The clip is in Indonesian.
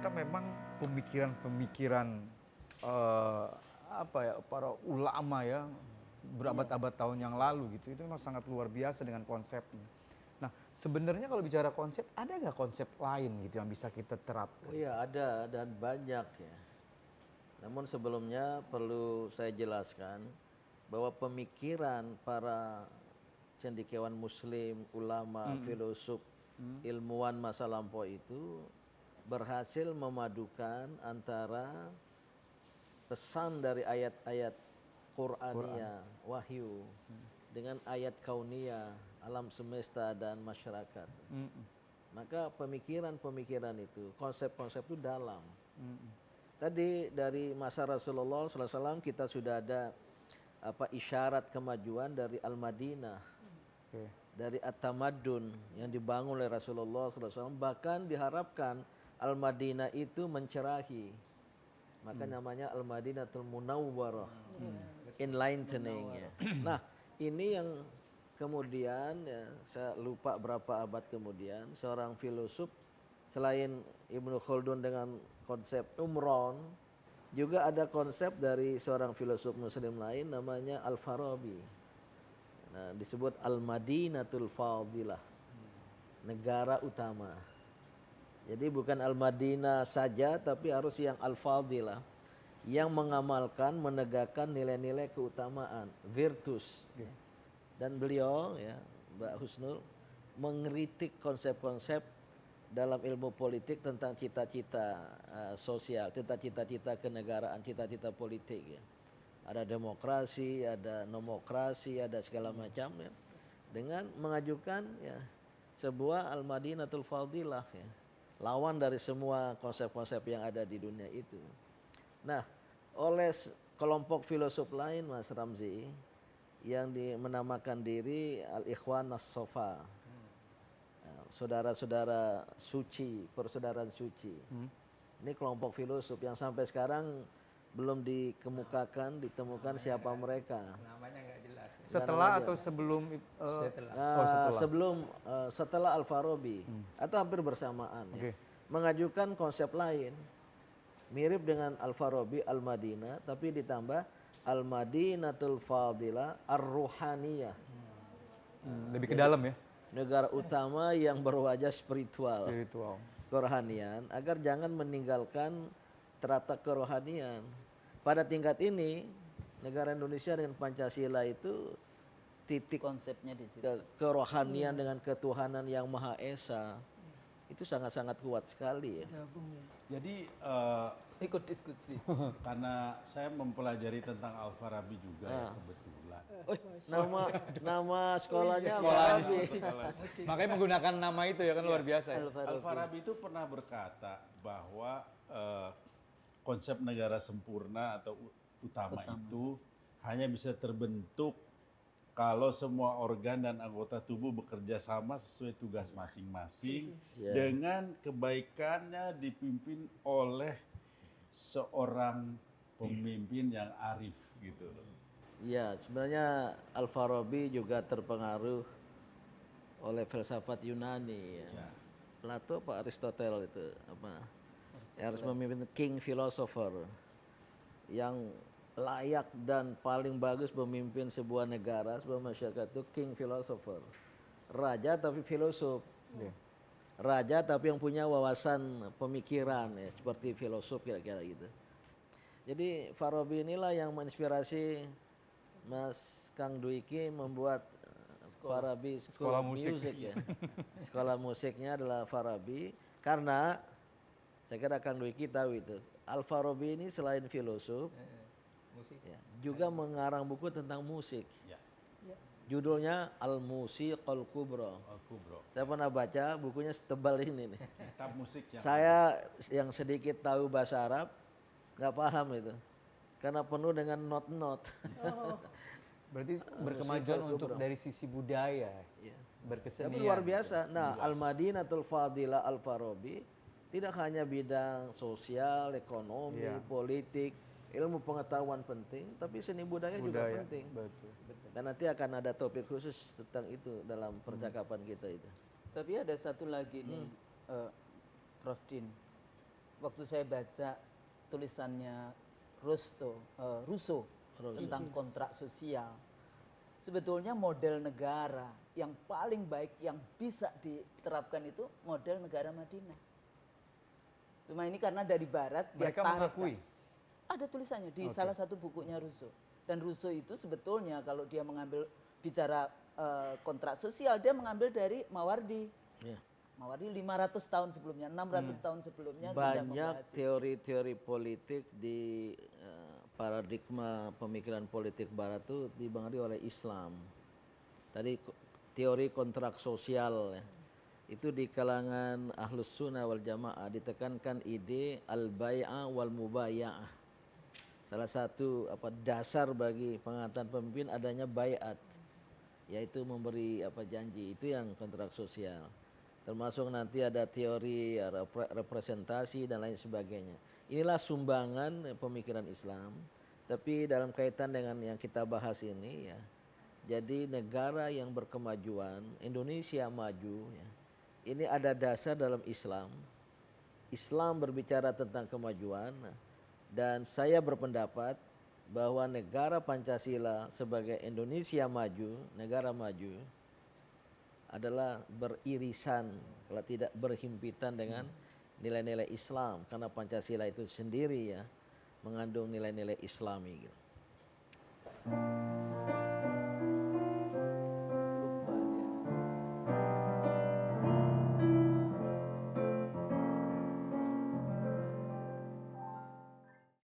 ternyata memang pemikiran-pemikiran para ulama ya berabad-abad tahun yang lalu gitu, itu memang sangat luar biasa dengan konsepnya. Nah, sebenarnya kalau bicara konsep, ada nggak konsep lain gitu yang bisa kita terapkan? Oh iya, ada dan banyak ya. Namun sebelumnya perlu saya jelaskan bahwa pemikiran para cendekiawan muslim, ulama, filosof, ilmuwan masa lampau itu berhasil memadukan antara pesan dari ayat-ayat Qur'aniyah, wahyu, dengan ayat kauniyah, alam semesta dan masyarakat. Maka pemikiran-pemikiran itu, konsep-konsep itu dalam. Tadi dari masa Rasulullah SAW kita sudah ada isyarat kemajuan dari Al-Madinah, dari At-Tamaddun yang dibangun oleh Rasulullah SAW. Bahkan diharapkan Al-Madinah itu mencerahi, maka namanya Al-Madinatul Munawwarah, enlightening ya. Nah, ini yang kemudian ya, saya lupa berapa abad kemudian seorang filosof selain Ibnu Khaldun dengan konsep umron, juga ada konsep dari seorang filosof muslim lain namanya Al-Farabi. Nah, disebut Al-Madinatul Fadilah, negara utama. Jadi bukan Al-Madinah saja, tapi harus yang Al-Fadilah, yang mengamalkan, menegakkan nilai-nilai keutamaan, virtus. Dan beliau ya, Mbak Husnul, mengkritik konsep-konsep dalam ilmu politik tentang cita-cita sosial, cita-cita kenegaraan, cita-cita politik ya. Ada demokrasi, ada nomokrasi, ada segala macam ya. Dengan mengajukan ya sebuah Al-Madinatul Fadilah ya. Lawan dari semua konsep-konsep yang ada di dunia itu. Nah, oleh kelompok filosof lain Mas Ramzi yang menamakan diri Al-Ikhwan As-Sofa, saudara-saudara suci, persaudaraan suci. Ini kelompok filosof yang sampai sekarang belum ditemukan siapa mereka. Namanya nggak jelas. Setelah atau sebelum? Setelah Al-Farabi atau hampir bersamaan ya. Mengajukan konsep lain mirip dengan Al-Farabi, Al-Madinah, tapi ditambah Al-Madinatul Fadilah Ar-Ruhaniyah. Lebih ke dalam ya? Negara utama yang berwajah spiritual, kerohanian, agar jangan meninggalkan teratak kerohanian. Pada tingkat ini, negara Indonesia dengan Pancasila itu titik konsepnya di situ. Kerohanian dengan ketuhanan yang Maha Esa itu sangat-sangat kuat sekali ya. Jadi Ikut diskusi. karena saya mempelajari tentang Al-Farabi juga ya, kebetulan. Nama sekolahnya Al-Farabi. Makanya menggunakan nama itu ya kan luar biasa ya? Al-Farabi itu pernah berkata bahwa konsep negara sempurna atau utama itu hanya bisa terbentuk kalau semua organ dan anggota tubuh bekerja sama sesuai tugas masing-masing dengan kebaikannya dipimpin oleh seorang pemimpin yang arif gitu. Ya, sebenarnya Al-Farabi juga terpengaruh oleh filsafat Yunani ya. Plato Pak Aristoteles itu harus memimpin king philosopher yang layak dan paling bagus memimpin sebuah negara, sebuah masyarakat itu king philosopher. Raja tapi filosof. Raja tapi yang punya wawasan pemikiran ya, seperti filosof kira-kira gitu. Jadi Farabi inilah yang menginspirasi Mas Kang Dwiki membuat Farabi School of Music ya. Sekolah musiknya adalah Farabi karena saya kira Kang Dwiki tahu itu. Al-Farabi ini selain filosof ya, juga mengarang buku tentang musik. Judulnya Al-Musiqul Kubra. Saya pernah baca bukunya setebal ini nih. Kitab musik yang Saya yang sedikit tahu bahasa Arab nggak paham itu. Karena penuh dengan not-not. Berarti berkemajuan untuk dari sisi budaya, berkesenian. Tapi luar biasa. Nah, Al-Madinatul Fadilah Al-Farabi tidak hanya bidang sosial, ekonomi, politik, ilmu pengetahuan penting, tapi seni budaya juga penting. Betul. Dan nanti akan ada topik khusus tentang itu dalam percakapan kita itu. Tapi ada satu lagi nih, Prof Din. waktu saya baca tulisannya Rousseau tentang kontrak sosial, sebetulnya model negara yang paling baik yang bisa diterapkan itu model negara Madinah. Cuma ini karena dari Barat dia Mereka tarik, mengakui. ada tulisannya di salah satu bukunya Rousseau. Dan Rousseau itu sebetulnya kalau dia mengambil bicara kontrak sosial, dia mengambil dari Mawardi. Ya. Mawardi 500 tahun sebelumnya, 600 tahun sebelumnya sudah Banyak membahas itu. teori-teori politik di paradigma pemikiran politik Barat itu dipengaruhi oleh Islam. Tadi teori kontrak sosial ya. Itu di kalangan ahlus sunnah wal jamaah ditekankan ide al-bai'ah wal mubaya'ah. Salah satu dasar bagi pengangkatan pemimpin adanya baiat, yaitu memberi janji, itu yang kontrak sosial. Termasuk nanti ada teori representasi dan lain sebagainya. Inilah sumbangan pemikiran Islam, tapi dalam kaitan dengan yang kita bahas ini ya. Jadi negara yang berkemajuan, Indonesia maju ya. Ini ada dasar dalam Islam. Islam berbicara tentang kemajuan dan saya berpendapat bahwa negara Pancasila sebagai Indonesia maju, negara maju adalah beririsan, kalau tidak berhimpitan dengan nilai-nilai Islam, karena Pancasila itu sendiri ya mengandung nilai-nilai Islami gitu.